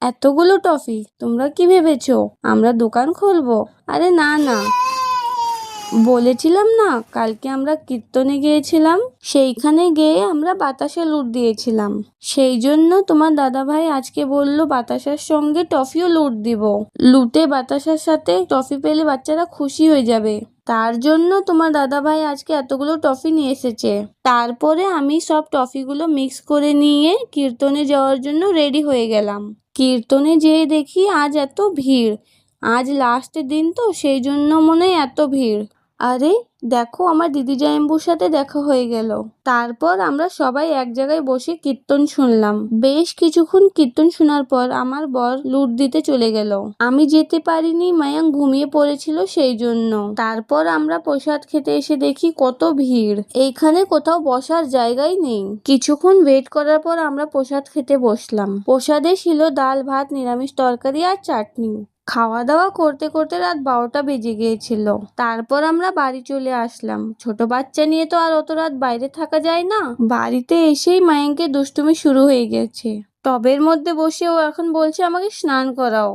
এতগুলো টফি তোমরা কি ভেবেছো আমরা দোকান খুলবো? আরে না না, বলেছিলাম না কালকে আমরা কীর্তনে গিয়েছিলাম, সেইখানে গিয়ে আমরা বাতাসা লুট দিয়েছিলাম। সেই জন্য তোমার দাদাভাই আজকে বলল বাতাসার সঙ্গে টফিও লুট দিব। লুটে বাতাসার সাথে টফি পেলে বাচ্চারা খুশি হয়ে যাবে, তার জন্য তোমার দাদাভাই আজকে এতগুলো টফি নিয়ে এসেছে। তারপরে আমি সব টফিগুলো মিক্স করে নিয়ে কীর্তনে যাওয়ার জন্য রেডি হয়ে গেলাম। কীর্তনে যেয়ে দেখি আজ এত ভিড়, আজ লাস্টের দিন তো সেই জন্য মনে হয় এত ভিড়। আরে দেখো, আমার দিদি জামাইবাবুর সাথে দেখা হয়ে গেল। তারপর আমরা সবাই এক জায়গায় বসে কীর্তন শুনলাম। বেশ কিছুক্ষণ কীর্তন শোনার পর আমার বর লুট দিতে চলে গেল। আমি যেতে পারিনি, মায়াং ঘুমিয়ে পড়েছিল সেই জন্য। তারপর আমরা প্রসাদ খেতে এসে দেখি কত ভিড়, এইখানে কোথাও বসার জায়গাই নেই। কিছুক্ষণ ওয়েট করার পর আমরা প্রসাদ খেতে বসলাম। প্রসাদে ছিল ডাল ভাত, নিরামিষ তরকারি আর চাটনি। খাওয়া দাওয়া করতে করতে রাত 12টা বেজে গিয়েছিল। তারপর আমরা বাড়ি চলে আসলাম। ছোট বাচ্চা নিয়ে তো আর অত রাত বাইরে থাকা যায় না। বাড়িতে এসেই মায়াঙ্কের দুষ্টুমি শুরু হয়ে গেছে। টবের মধ্যে বসে ও এখন বলছে আমাকে স্নান করাও।